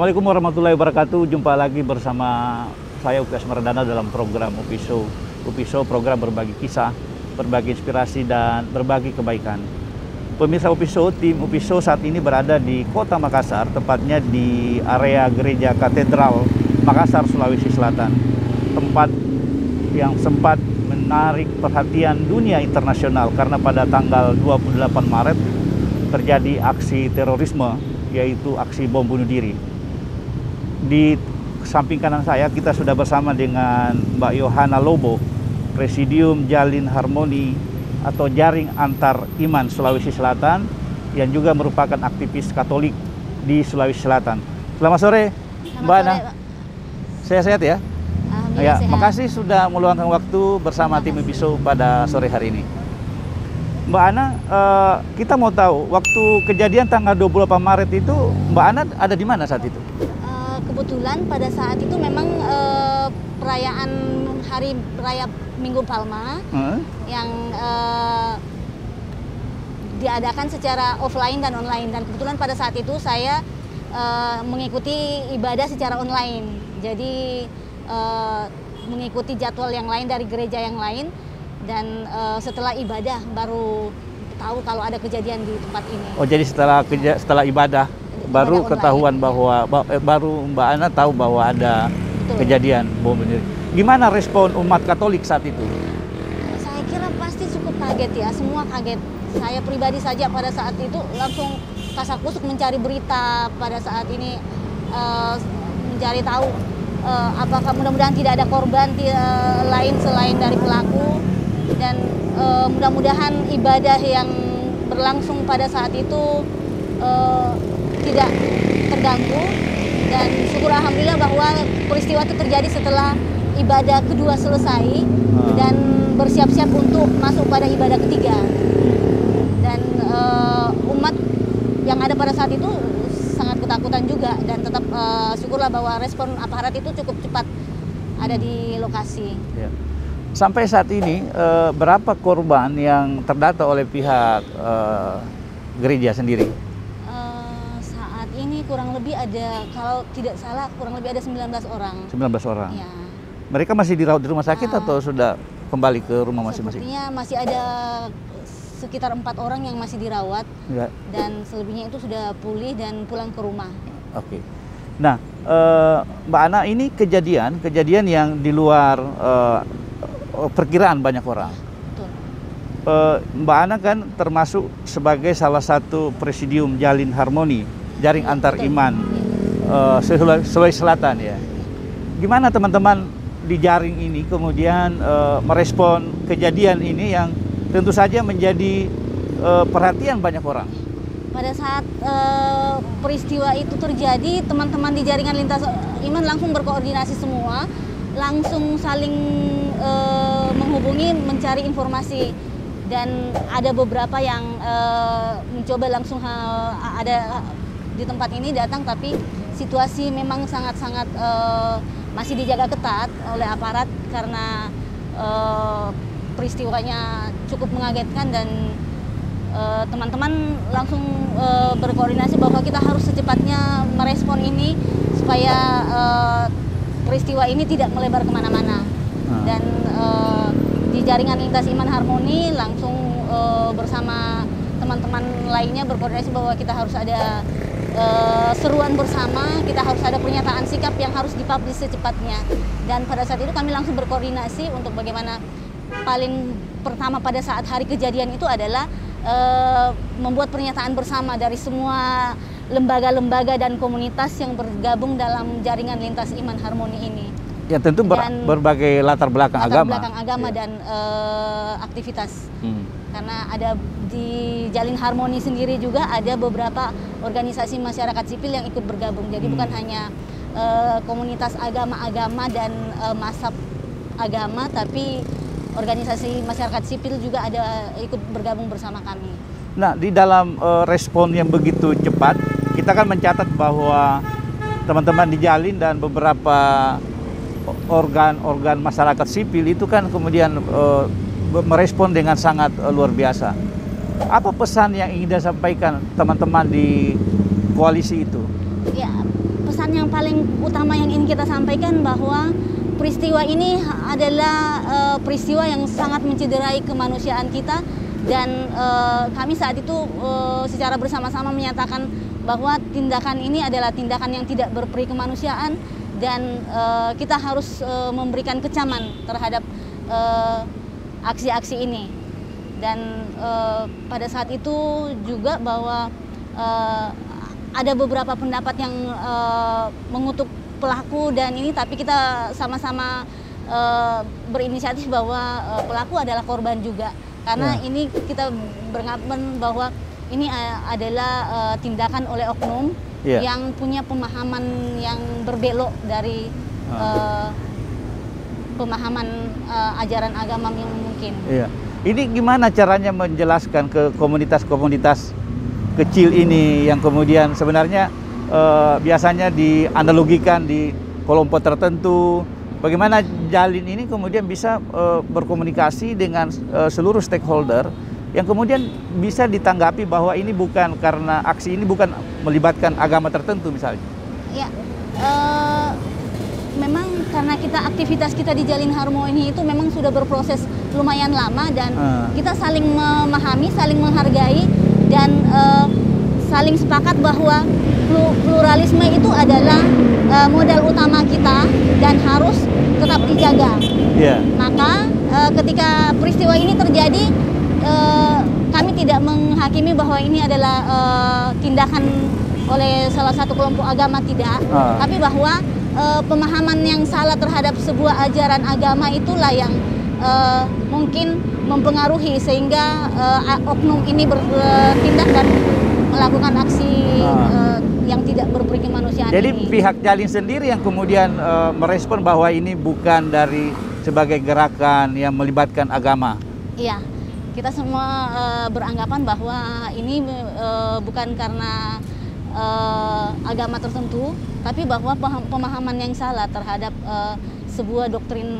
Assalamualaikum warahmatullahi wabarakatuh. Jumpa lagi bersama saya Upi Asmardana dalam program Upi Show. Upi Show program berbagi kisah, berbagi inspirasi dan berbagi kebaikan. Pemirsa Upi Show, tim Upi Show saat ini berada di Kota Makassar, tepatnya di area Gereja Katedral Makassar, Sulawesi Selatan. Tempat yang sempat menarik perhatian dunia internasional karena pada tanggal 28 Maret terjadi aksi terorisme, yaitu aksi bom bunuh diri. Di samping kanan saya kita sudah bersama dengan Mbak Yohana Lobo, Presidium Jalin Harmoni atau Jaring Antar Iman Sulawesi Selatan, yang juga merupakan aktivis Katolik di Sulawesi Selatan. Selamat sore, Mbak Ana. Sehat-sehat ya? Ya, makasih sudah meluangkan waktu bersama tim Upi Show pada sore hari ini. Mbak Ana, kita mau tahu waktu kejadian tanggal 28 Maret itu Mbak Ana ada di mana saat itu? Kebetulan pada saat itu memang perayaan Hari Raya Minggu Palma yang diadakan secara offline dan online, dan kebetulan pada saat itu saya mengikuti ibadah secara online. Jadi mengikuti jadwal yang lain dari gereja yang lain, dan setelah ibadah baru tahu kalau ada kejadian di tempat ini. Oh, jadi setelah ibadah baru ketahuan bahwa baru Mbak Ana tahu bahwa ada kejadian bom bunuh diri. Gimana respon umat Katolik saat itu? Saya kira pasti cukup kaget ya, semua kaget. Saya pribadi saja pada saat itu langsung kasak-kusuk mencari berita pada saat ini, mencari tahu apakah mudah-mudahan tidak ada korban lain selain dari pelaku, dan mudah-mudahan ibadah yang berlangsung pada saat itu tidak terganggu, dan syukur alhamdulillah bahwa peristiwa itu terjadi setelah ibadah kedua selesai dan bersiap-siap untuk masuk pada ibadah ketiga. Dan umat yang ada pada saat itu sangat ketakutan juga, dan tetap syukurlah bahwa respon aparat itu cukup cepat ada di lokasi. Ya. Sampai saat ini berapa korban yang terdata oleh pihak gereja sendiri? Kurang lebih ada, kalau tidak salah kurang lebih ada 19 orang. 19 orang? Ya. Mereka masih dirawat di rumah sakit atau sudah kembali ke rumah masing-masing? Sepertinya masih ada sekitar 4 orang yang masih dirawat, ya. Dan selebihnya itu sudah pulih dan pulang ke rumah. Oke. Nah, Mbak Ana, ini kejadian yang di luar perkiraan banyak orang. Betul. Mbak Ana kan termasuk sebagai salah satu Presidium Jalin Harmoni, Jaring Antar Iman Sulawesi Selatan ya. Gimana teman-teman di jaring ini kemudian merespon kejadian ini yang tentu saja menjadi perhatian banyak orang? Pada saat peristiwa itu terjadi, teman-teman di jaringan lintas iman langsung berkoordinasi semua, langsung saling menghubungi, mencari informasi, dan ada beberapa yang mencoba langsung ada di tempat ini datang, tapi situasi memang sangat-sangat masih dijaga ketat oleh aparat karena peristiwanya cukup mengagetkan, dan teman-teman langsung berkoordinasi bahwa kita harus secepatnya merespon ini supaya peristiwa ini tidak melebar kemana-mana. Dan di jaringan lintas iman harmoni langsung bersama teman-teman lainnya berkoordinasi bahwa kita harus ada seruan bersama, kita harus ada pernyataan sikap yang harus dipublish secepatnya. Dan pada saat itu kami langsung berkoordinasi untuk bagaimana paling pertama pada saat hari kejadian itu adalah membuat pernyataan bersama dari semua lembaga-lembaga dan komunitas yang bergabung dalam jaringan lintas iman harmoni ini. Ya tentu berbagai latar belakang agama ya. Dan aktivitas. Karena ada di Jalin Harmoni sendiri juga ada beberapa organisasi masyarakat sipil yang ikut bergabung. Jadi bukan hanya komunitas agama-agama dan mazhab agama, tapi organisasi masyarakat sipil juga ada ikut bergabung bersama kami. Nah, di dalam respon yang begitu cepat, kita kan mencatat bahwa teman-teman di Jalin dan beberapa organ-organ masyarakat sipil itu kan kemudian merespon dengan sangat luar biasa. Apa pesan yang ingin disampaikan teman-teman di koalisi itu? Ya, pesan yang paling utama yang ingin kita sampaikan bahwa peristiwa ini adalah peristiwa yang sangat mencederai kemanusiaan kita, dan kami saat itu secara bersama-sama menyatakan bahwa tindakan ini adalah tindakan yang tidak berperi kemanusiaan, dan kita harus memberikan kecaman terhadap aksi-aksi ini. Dan pada saat itu juga bahwa ada beberapa pendapat yang mengutuk pelaku dan ini, tapi kita sama-sama berinisiatif bahwa pelaku adalah korban juga, karena ini kita beranggapan bahwa ini adalah tindakan oleh oknum yang punya pemahaman yang berbelok dari pemahaman ajaran agama yang mungkin. Ini gimana caranya menjelaskan ke komunitas-komunitas kecil ini yang kemudian sebenarnya biasanya dianalogikan di kelompok tertentu, bagaimana Jalin ini kemudian bisa berkomunikasi dengan seluruh stakeholder yang kemudian bisa ditanggapi bahwa ini bukan karena aksi ini bukan melibatkan agama tertentu misalnya? Ya, memang karena aktivitas kita di Jalin Harmoni itu memang sudah berproses lumayan lama, dan kita saling memahami, saling menghargai, dan saling sepakat bahwa pluralisme itu adalah modal utama kita dan harus tetap dijaga. Maka ketika peristiwa ini terjadi, kami tidak menghakimi bahwa ini adalah tindakan oleh salah satu kelompok agama, tidak, tapi bahwa pemahaman yang salah terhadap sebuah ajaran agama itulah yang mungkin mempengaruhi sehingga oknum ini bertindak dan melakukan aksi yang tidak berperi kemanusiaan. Jadi ini. Pihak Jalin sendiri yang kemudian merespon bahwa ini bukan dari sebagai gerakan yang melibatkan agama. Iya, kita semua beranggapan bahwa ini bukan karena agama tertentu, tapi bahwa pemahaman yang salah terhadap sebuah doktrin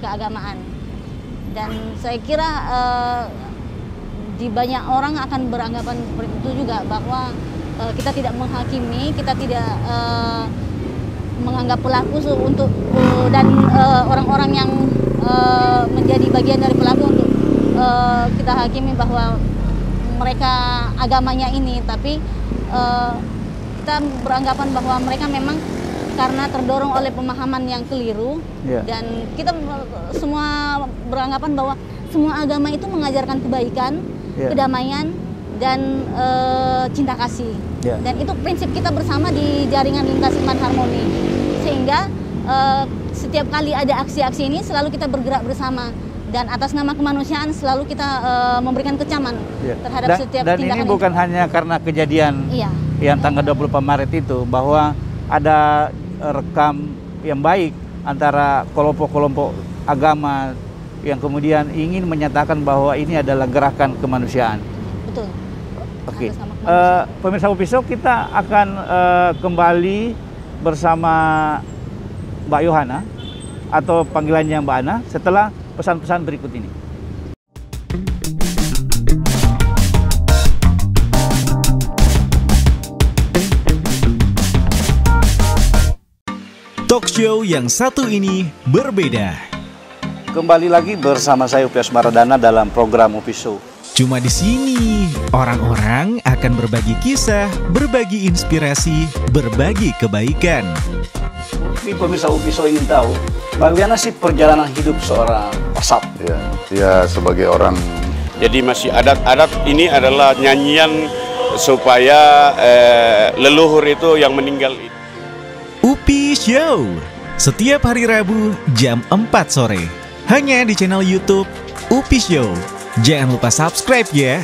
keagamaan. Dan saya kira di banyak orang akan beranggapan seperti itu juga, bahwa kita tidak menghakimi, kita tidak menganggap pelaku untuk dan orang-orang yang menjadi bagian dari pelaku untuk kita hakimi bahwa mereka agamanya ini, tapi kita beranggapan bahwa mereka memang karena terdorong oleh pemahaman yang keliru, dan kita semua beranggapan bahwa semua agama itu mengajarkan kebaikan, kedamaian, dan cinta kasih. Dan itu prinsip kita bersama di jaringan lintas iman harmoni, sehingga setiap kali ada aksi-aksi ini selalu kita bergerak bersama, dan atas nama kemanusiaan selalu kita memberikan kecaman terhadap setiap tindakan. Dan ini bukan hanya karena kejadian yang tanggal 24 Maret itu, bahwa ada rekam yang baik antara kelompok-kelompok agama yang kemudian ingin menyatakan bahwa ini adalah gerakan kemanusiaan. Betul. Oke. Pemirsa Upiso, kita akan kembali bersama Mbak Yohana atau panggilannya Mbak Ana setelah pesan-pesan berikut ini. Talkshow yang satu ini berbeda. Kembali lagi bersama saya Upi Asmaradana dalam program Upiso. Cuma di sini orang-orang akan berbagi kisah, berbagi inspirasi, berbagi kebaikan. Ini pemirsa Upiso ingin tahu bagaimana sih perjalanan hidup seorang pasap? Ya sebagai orang. Jadi masih adat-adat ini adalah nyanyian supaya leluhur itu yang meninggal itu. Upi Show setiap hari Rabu jam 4 sore hanya di channel YouTube Upi Show. Jangan lupa subscribe ya.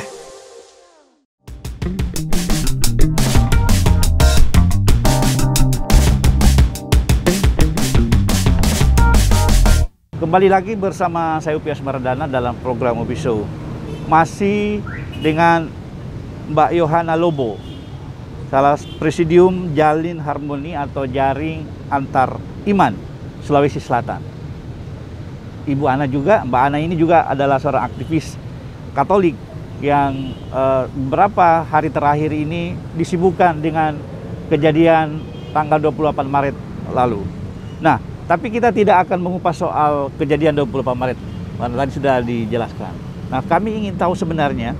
Kembali lagi bersama saya Upi Asmaradana dalam program Upi Show. Masih dengan Mbak Yohana Lobo, salah presidium Jalin Harmoni atau Jaring Antar Iman Sulawesi Selatan. Ibu Ana juga, Mbak Ana ini juga adalah seorang aktivis Katolik yang beberapa hari terakhir ini disibukkan dengan kejadian tanggal 28 Maret lalu. Nah, tapi kita tidak akan mengupas soal kejadian 28 Maret, karena tadi sudah dijelaskan. Nah, kami ingin tahu sebenarnya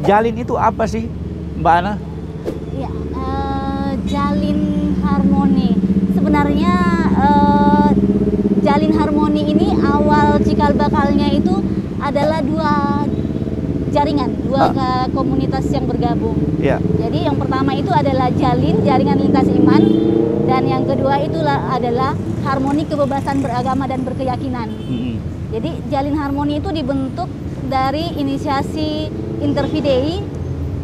jalin itu apa sih, Mbak Ana? Ya, jalin harmoni. Sebenarnya jalin harmoni ini awal cikal bakalnya itu adalah dua jaringan, dua komunitas yang bergabung. Ya. Jadi yang pertama itu adalah jalin, jaringan lintas iman, dan yang kedua itulah adalah harmoni kebebasan beragama dan berkeyakinan. Jadi jalin harmoni itu dibentuk dari inisiasi Intervidei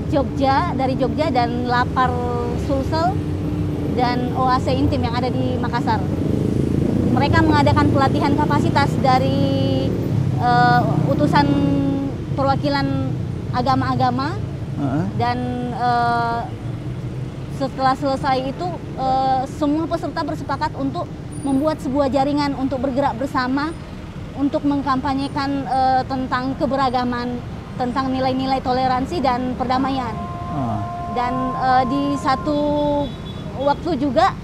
Jogja, dari Jogja, dan Lapar Sulsel dan OAC Intim yang ada di Makassar. Mereka mengadakan pelatihan kapasitas dari utusan perwakilan agama-agama, dan setelah selesai itu semua peserta bersepakat untuk membuat sebuah jaringan untuk bergerak bersama untuk mengkampanyekan tentang keberagaman, tentang nilai-nilai toleransi dan perdamaian. Dan di satu waktu juga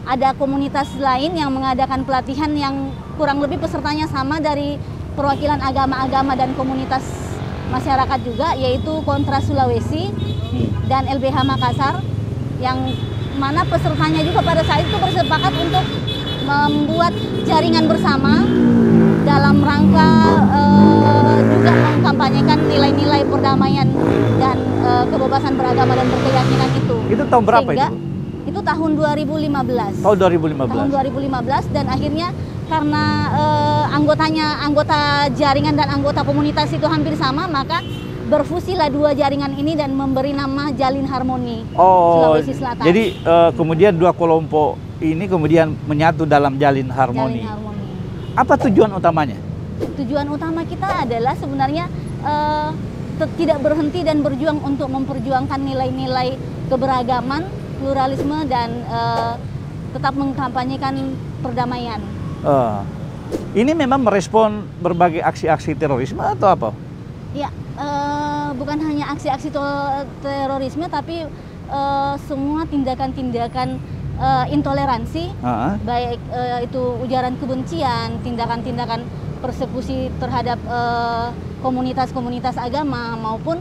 ada komunitas lain yang mengadakan pelatihan yang kurang lebih pesertanya sama dari perwakilan agama-agama dan komunitas masyarakat juga, yaitu Kontra Sulawesi dan LBH Makassar, yang mana pesertanya juga pada saat itu bersepakat untuk membuat jaringan bersama dalam rangka juga mengkampanyekan nilai-nilai perdamaian dan kebebasan beragama dan berkeyakinan itu. Itu tahun berapa? Sehingga, itu tahun 2015. Tahun 2015. Tahun 2015, dan akhirnya karena anggota jaringan dan anggota komunitas itu hampir sama, maka berfusilah dua jaringan ini dan memberi nama Jalin Harmoni Sulawesi Selatan. Jadi kemudian dua kelompok ini kemudian menyatu dalam Jalin Harmoni. Jalin Harmoni. Apa tujuan utamanya? Tujuan utama kita adalah sebenarnya tidak berhenti dan berjuang untuk memperjuangkan nilai-nilai keberagaman, pluralisme, dan tetap mengkampanyekan perdamaian. Ini memang merespon berbagai aksi-aksi terorisme atau apa? Ya, bukan hanya aksi-aksi terorisme, tapi semua tindakan-tindakan intoleransi, baik itu ujaran kebencian, tindakan-tindakan persekusi terhadap komunitas-komunitas agama, maupun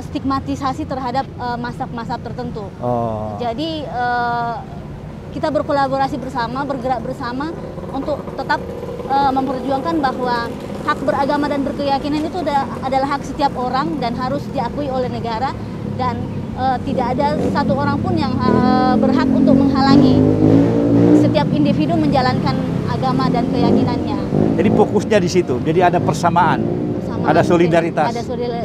stigmatisasi terhadap mazhab-mazhab tertentu. Jadi kita berkolaborasi bersama, bergerak bersama untuk tetap memperjuangkan bahwa hak beragama dan berkeyakinan itu adalah hak setiap orang dan harus diakui oleh negara, dan tidak ada satu orang pun yang berhak untuk menghalangi setiap individu menjalankan agama dan keyakinannya. Jadi fokusnya di situ. Jadi ada persamaan, ada solidaritas,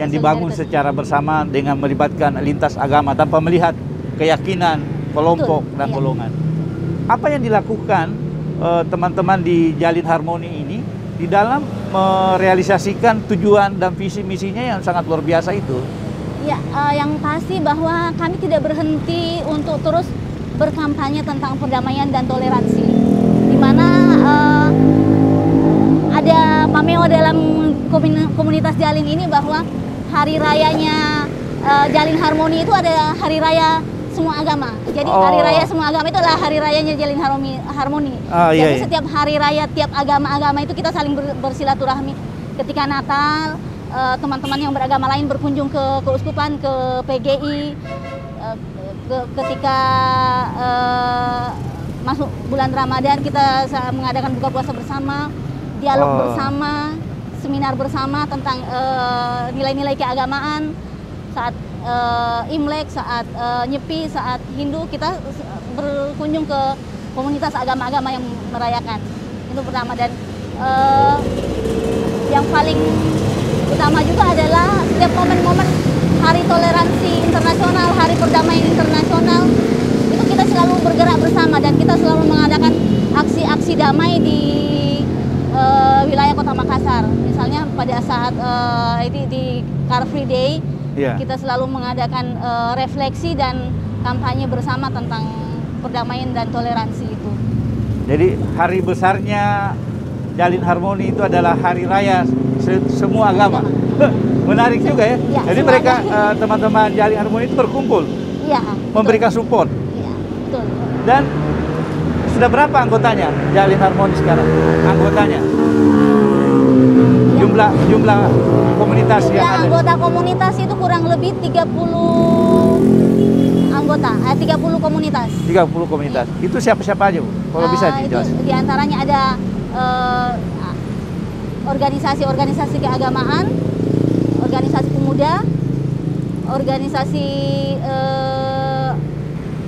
yang dibangun secara bersama dengan melibatkan lintas agama tanpa melihat keyakinan kelompok dan golongan. Apa yang dilakukan teman-teman di Jalin Harmoni ini di dalam merealisasikan tujuan dan visi misinya yang sangat luar biasa itu? Ya, yang pasti bahwa kami tidak berhenti untuk terus berkampanye tentang perdamaian dan toleransi, di mana ada pameo dalam komunitas Jalin ini bahwa hari rayanya Jalin Harmoni itu ada hari raya semua agama. Jadi hari raya semua agama itu adalah hari rayanya Jalin Harmoni. Jadi setiap hari raya tiap agama-agama itu kita saling bersilaturahmi. Ketika Natal, teman-teman yang beragama lain berkunjung ke keuskupan, ke PGI. Ketika masuk bulan Ramadan, kita mengadakan buka puasa bersama, dialog bersama, seminar bersama tentang nilai-nilai keagamaan. Saat Imlek, saat Nyepi, saat Hindu, kita berkunjung ke komunitas agama-agama yang merayakan. Itu pertama. Dan yang paling utama juga adalah setiap momen-momen Hari Toleransi Internasional, Hari Perdamaian Internasional, itu kita selalu bergerak bersama dan kita selalu mengadakan aksi-aksi damai di wilayah Kota Makassar. Misalnya pada saat di Car Free Day, kita selalu mengadakan refleksi dan kampanye bersama tentang perdamaian dan toleransi itu. Jadi hari besarnya Jalin Harmoni itu adalah hari raya semua agama. Menarik juga ya. Jadi mereka teman-teman Jalin Harmoni itu berkumpul Iya. memberikan support. Iya, betul. Dan sudah berapa anggotanya Jalin Harmoni sekarang? Anggotanya? Jumlah komunitas yang Jumlah ada. anggota komunitas itu kurang lebih 30 anggota, 30 komunitas. 30 komunitas. Itu siapa-siapa aja, Bu? Kalau bisa Itu dijelaskan. di antaranya ada organisasi-organisasi keagamaan, organisasi pemuda, organisasi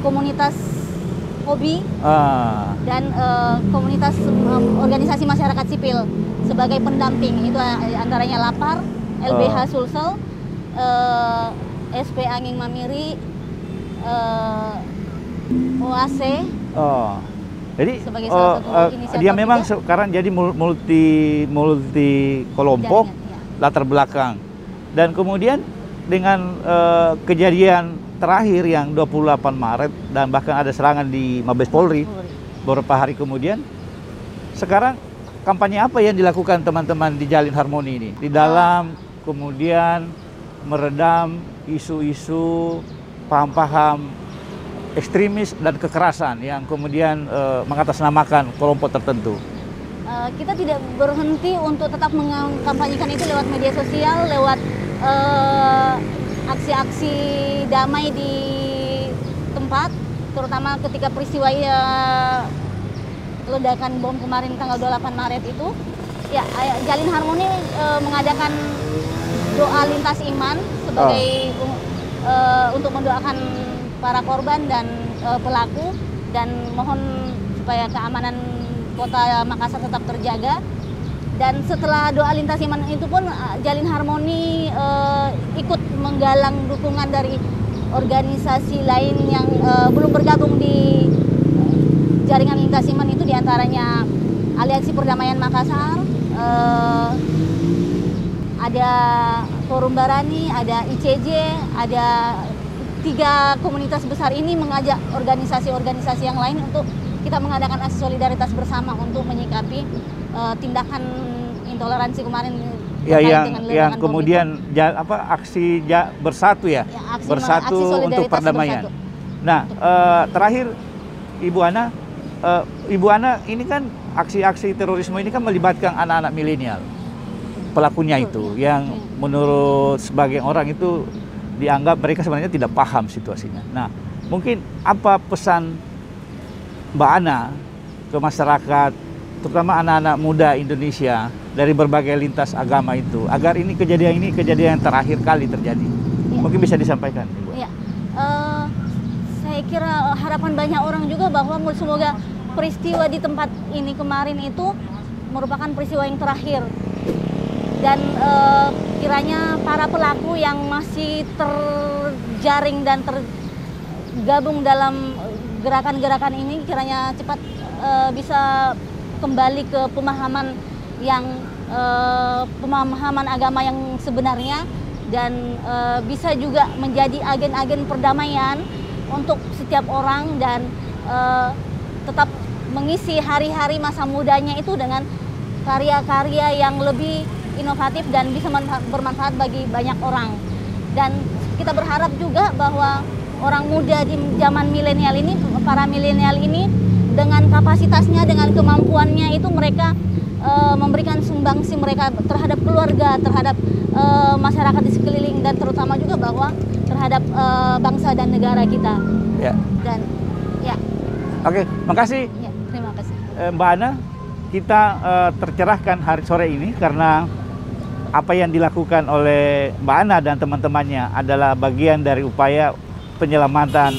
komunitas hobi, dan komunitas organisasi masyarakat sipil sebagai pendamping. Itu antaranya LAPAR, LBH Sulsel, SP Angin Mamiri, OAC. Jadi Sebagai salah satu inisiator dia memang juga. sekarang jadi multi kelompok Jaringan, ya. latar belakang. Dan kemudian dengan kejadian terakhir yang 28 Maret dan bahkan ada serangan di Mabes Polri beberapa hari kemudian, sekarang kampanye apa yang dilakukan teman-teman di Jalin Harmoni ini? Di dalam kemudian meredam isu-isu paham-paham ekstremis dan kekerasan yang kemudian mengatasnamakan kelompok tertentu. Kita tidak berhenti untuk tetap mengkampanyekan itu lewat media sosial, lewat aksi-aksi damai di tempat, terutama ketika peristiwa ledakan bom kemarin tanggal 28 Maret itu. Ya, Jalin Harmoni mengadakan doa lintas iman sebagai untuk mendoakan para korban dan pelaku, dan mohon supaya keamanan Kota Makassar tetap terjaga. Dan setelah doa lintas iman itu pun Jalin Harmoni ikut menggalang dukungan dari organisasi lain yang belum bergabung di jaringan lintas iman itu, diantaranya Aliansi Perdamaian Makassar, ada Forum Barani, ada ICJ, ada 3 komunitas besar ini mengajak organisasi-organisasi yang lain untuk kita mengadakan aksi solidaritas bersama untuk menyikapi tindakan intoleransi kemarin Ya, terkait yang dengan ledakan bom kemudian aksi bersatu ya, aksi bersatu untuk solidaritas perdamaian. bersatu. Nah, terakhir Ibu Ana, ini kan aksi-aksi terorisme ini kan melibatkan anak-anak milenial, pelakunya itu, yang menurut sebagian orang itu dianggap mereka sebenarnya tidak paham situasinya. Nah, mungkin apa pesan Mbak Ana ke masyarakat, terutama anak-anak muda Indonesia dari berbagai lintas agama itu, agar ini kejadian yang terakhir kali terjadi? Ya. Mungkin bisa disampaikan, Ibu. Ya, saya kira harapan banyak orang juga bahwa semoga peristiwa di tempat ini kemarin itu merupakan peristiwa yang terakhir, dan kiranya para pelaku yang masih terjaring dan tergabung dalam gerakan-gerakan ini kiranya cepat bisa kembali ke pemahaman agama yang sebenarnya, dan bisa juga menjadi agen-agen perdamaian untuk setiap orang, dan tetap mengisi hari-hari masa mudanya itu dengan karya-karya yang lebih inovatif dan bisa bermanfaat bagi banyak orang. Dan kita berharap juga bahwa orang muda di zaman milenial ini, para milenial ini, dengan kapasitasnya, dengan kemampuannya itu mereka memberikan sumbangsi mereka terhadap keluarga, terhadap masyarakat di sekeliling, dan terutama juga bahwa terhadap bangsa dan negara kita. Ya. Dan ya. Oke, makasih. Ya, terima kasih. Mbak Ana, kita tercerahkan hari sore ini karena apa yang dilakukan oleh Mbak Ana dan teman-temannya adalah bagian dari upaya penyelamatan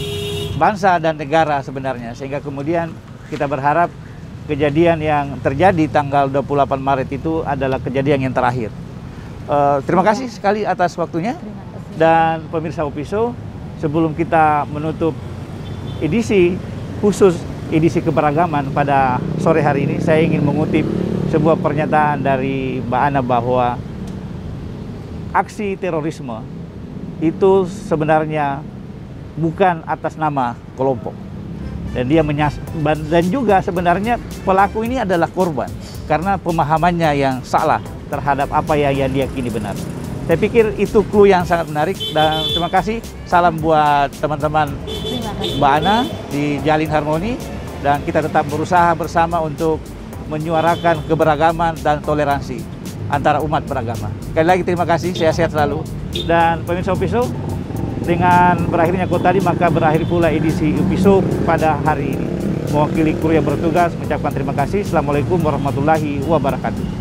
bangsa dan negara sebenarnya, sehingga kemudian kita berharap kejadian yang terjadi tanggal 28 Maret itu adalah kejadian yang terakhir. Terima kasih sekali atas waktunya. Dan pemirsa Upiso, sebelum kita menutup edisi khusus edisi keberagaman pada sore hari ini, saya ingin mengutip sebuah pernyataan dari Mbak Ana bahwa aksi terorisme itu sebenarnya bukan atas nama kelompok, dan dia dan juga sebenarnya pelaku ini adalah korban karena pemahamannya yang salah terhadap apa yang dia yakini benar. Saya pikir itu clue yang sangat menarik, dan terima kasih. Salam buat teman-teman Terima kasih. Mbak Ana di Jalin Harmoni, dan kita tetap berusaha bersama untuk menyuarakan keberagaman dan toleransi antara umat beragama. Sekali lagi terima kasih, sehat-sehat selalu. Dan pemirsa Upiso, dengan berakhirnya quote tadi, maka berakhir pula edisi Upiso pada hari ini. Mewakili kru yang bertugas mengucapkan terima kasih. Assalamualaikum warahmatullahi wabarakatuh.